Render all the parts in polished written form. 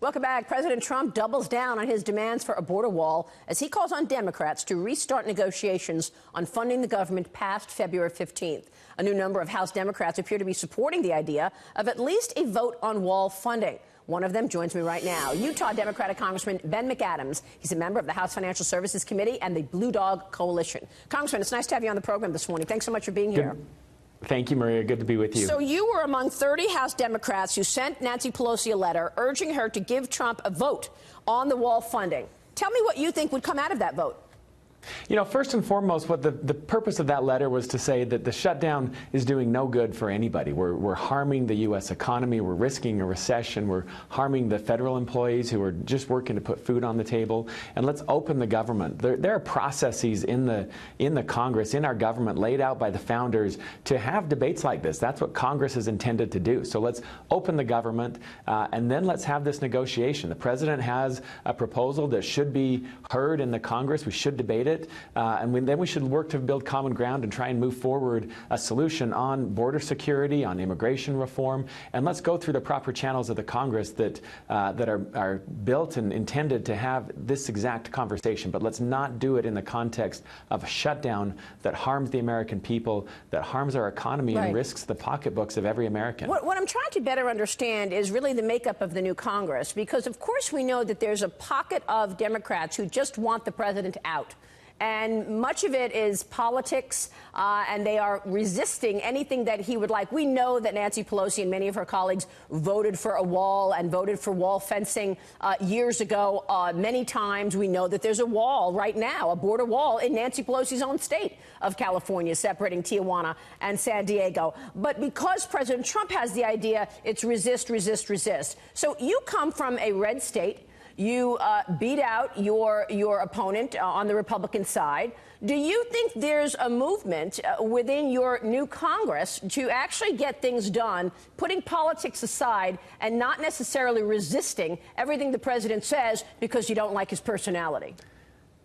Welcome back. President Trump doubles down on his demands for a border wall as he calls on Democrats to restart negotiations on funding the government past February 15th. A new number of House Democrats appear to be supporting the idea of at least a vote on wall funding. One of them joins me right now, Utah Democratic Congressman Ben McAdams. He's a member of the House Financial Services Committee and the Blue Dog Coalition. Congressman, it's nice to have you on the program this morning. Thanks so much for being here. Thank you, Maria. Good to be with you. So you were among 30 House Democrats who sent Nancy Pelosi a letter urging her to give Trump a vote on the wall funding. Tell me what you think would come out of that vote. You know, first and foremost, what the purpose of that letter was to say that the shutdown is doing no good for anybody. We're harming the U.S. economy. We're risking a recession. We're harming the federal employees who are just working to put food on the table. And let's open the government. There are processes in the Congress, in our government, laid out by the founders to have debates like this. That's what Congress is intended to do. So let's open the government, and then let's have this negotiation. The president has a proposal that should be heard in the Congress. We should debate it. Then we should work to build common ground and try and move forward a solution on border security, on immigration reform, and let's go through the proper channels of the Congress that are built and intended to have this exact conversation. But let's not do it in the context of a shutdown that harms the American people, that harms our economy, and risks the pocketbooks of every American. What I'm trying to better understand is really the makeup of the new Congress, because of course we know that there's a pocket of Democrats who just want the president out. And much of it is politics, and they are resisting anything that he would like. We know that Nancy Pelosi and many of her colleagues voted for a wall and voted for wall fencing years ago many times. We know that there's a wall right now, a border wall in Nancy Pelosi's own state of California, separating Tijuana and San Diego. But because President Trump has the idea, it's resist, resist, resist. So you come from a red state. You beat out your opponent on the Republican side. Do you think there's a movement within your new Congress to actually get things done, putting politics aside and not necessarily resisting everything the president says because you don't like his personality?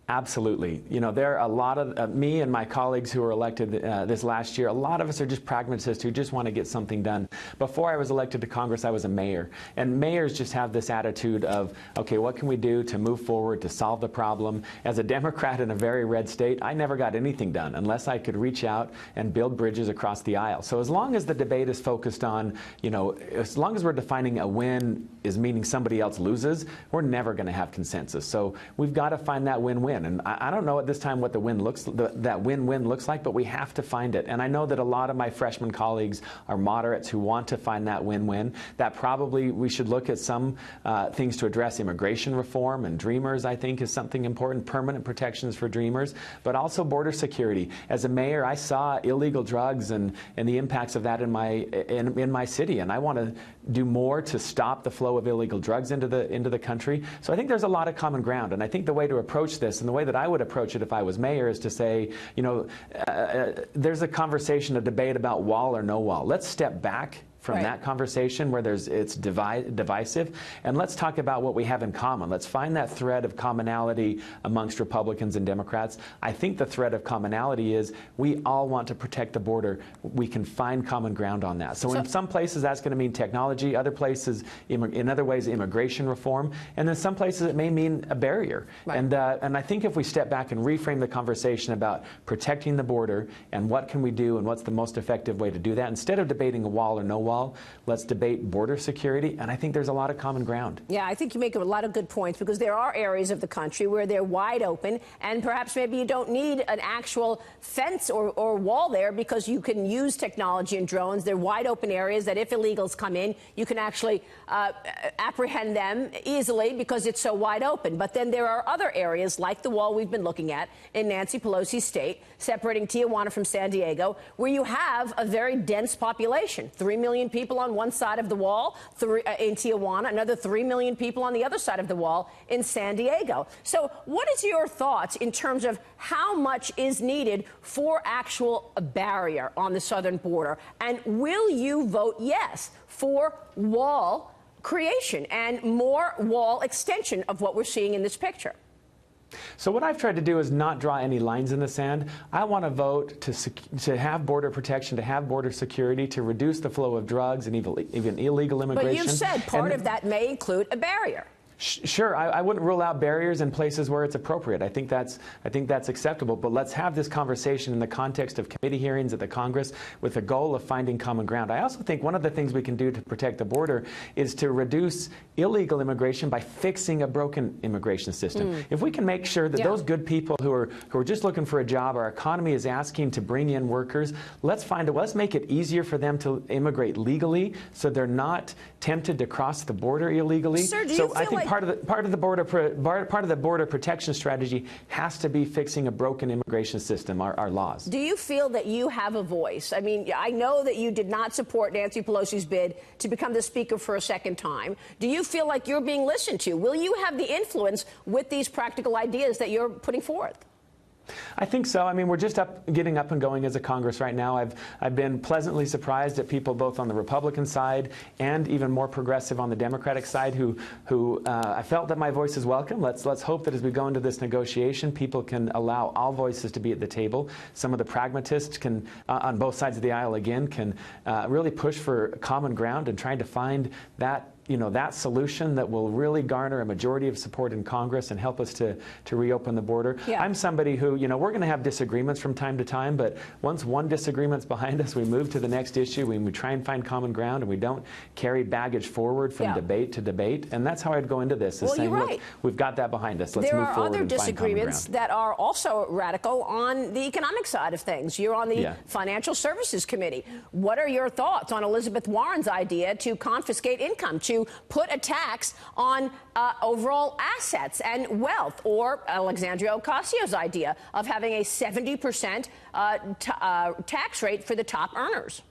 Absolutely. You know, there are a lot of me and my colleagues who were elected this last year. A lot of us are just pragmatists who just want to get something done. Before I was elected to Congress, I was a mayor. And mayors just have this attitude of, okay, what can we do to move forward, to solve the problem? As a Democrat in a very red state, I never got anything done unless I could reach out and build bridges across the aisle. So as long as the debate is focused on, you know, as long as we're defining a win is meaning somebody else loses, we're never going to have consensus. So we've got to find that win-win. And I don't know at this time what that win-win looks like, but we have to find it. And I know that a lot of my freshman colleagues are moderates who want to find that win-win. That probably we should look at some things to address immigration reform, and Dreamers, I think, is something important, permanent protections for Dreamers, but also border security. As a mayor, I saw illegal drugs and the impacts of that in my city, and I want to do more to stop the flow of illegal drugs into the country. So I think there's a lot of common ground, and I think the way to approach this, and the way that I would approach it if I was mayor, is to say, you know, there's a conversation, a debate about wall or no wall. Let's step back from that conversation where it's divisive, and let's talk about what we have in common. Let's find that thread of commonality amongst Republicans and Democrats. I think the thread of commonality is we all want to protect the border. We can find common ground on that. So in some places that's going to mean technology, other places, in other ways, immigration reform, and in some places it may mean a barrier. And I think if we step back and reframe the conversation about protecting the border and what can we do and what's the most effective way to do that, instead of debating a wall or no wall, let's debate border security, and I think there's a lot of common ground. Yeah, I think you make a lot of good points, because there are areas of the country where they're wide open, and perhaps maybe you don't need an actual fence or wall there, because you can use technology and drones. They're wide open areas that if illegals come in, you can actually apprehend them easily because it's so wide open. But then there are other areas, like the wall we've been looking at in Nancy Pelosi's state, separating Tijuana from San Diego, where you have a very dense population, 3 million people on one side of the wall in Tijuana, another 3 million people on the other side of the wall in San Diego. So what is your thoughts in terms of how much is needed for actual barrier on the southern border? And will you vote yes for wall creation and more wall extension of what we're seeing in this picture? So what I've tried to do is not draw any lines in the sand. I want to vote to have border protection, to have border security, to reduce the flow of drugs and even illegal immigration. But you've said part of that may include a barrier. Sure, I wouldn't rule out barriers in places where it's appropriate. I think that's acceptable. But let's have this conversation in the context of committee hearings at the Congress with the goal of finding common ground. I also think one of the things we can do to protect the border is to reduce illegal immigration by fixing a broken immigration system. If we can make sure that those good people who are just looking for a job, our economy is asking to bring in workers, let's make it easier for them to immigrate legally, so they're not tempted to cross the border illegally. Sir, do you feel I think like part of the border protection strategy has to be fixing a broken immigration system, our laws. Do you feel that you have a voice? I mean, I know that you did not support Nancy Pelosi's bid to become the Speaker for a second time. Do you feel like you're being listened to? Will you have the influence with these practical ideas that you're putting forth? I think so. I mean, we're just getting up and going as a Congress right now. I've been pleasantly surprised at people both on the Republican side and even more progressive on the Democratic side who I felt that my voice is welcome. Let's hope that as we go into this negotiation, people can allow all voices to be at the table. Some of the pragmatists can, on both sides of the aisle again, can really push for common ground and trying to find that solution that will really garner a majority of support in Congress and help us to reopen the border. Yeah. I'm somebody who, we're going to have disagreements from time to time, but once one disagreement's behind us, we move to the next issue. We try and find common ground, and we don't carry baggage forward from debate to debate. And that's how I'd go into this, is saying, look, we've got that behind us. Let's move forward and find common ground. There are other disagreements that are also radical on the economic side of things. You're on the Financial Services Committee. What are your thoughts on Elizabeth Warren's idea to confiscate income, to put a tax on overall assets and wealth, or Alexandria Ocasio's idea of having a 70% tax rate for the top earners?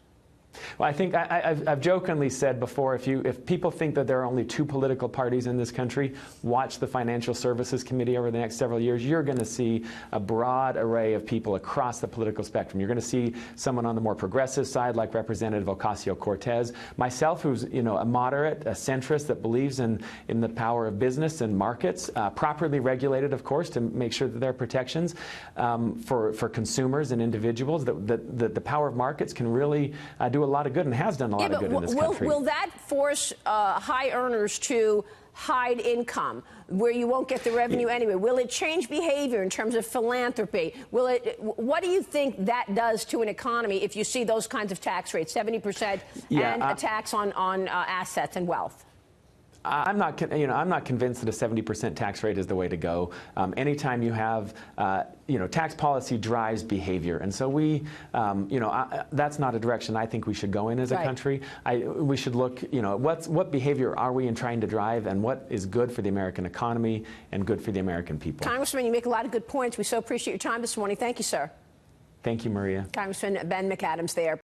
Well, I think I've jokingly said before, if people think that there are only two political parties in this country, watch the Financial Services Committee over the next several years. You're going to see a broad array of people across the political spectrum. You're going to see someone on the more progressive side, like Representative Ocasio-Cortez. Myself, who's a moderate, a centrist that believes in the power of business and markets, properly regulated, of course, to make sure that there are protections for consumers and individuals. That the power of markets can really do a lot of good and has done a lot of good in this country. Will that force high earners to hide income where you won't get the revenue anyway? Will it change behavior in terms of philanthropy? What do you think that does to an economy if you see those kinds of tax rates, 70% and a tax on assets and wealth? I'm not convinced that a 70% tax rate is the way to go. Anytime you have, tax policy drives behavior, and so that's not a direction I think we should go in as a country. We should look, what behavior are we in trying to drive, and what is good for the American economy and good for the American people. Congressman, you make a lot of good points. We so appreciate your time this morning. Thank you, sir. Thank you, Maria. Congressman Ben McAdams there.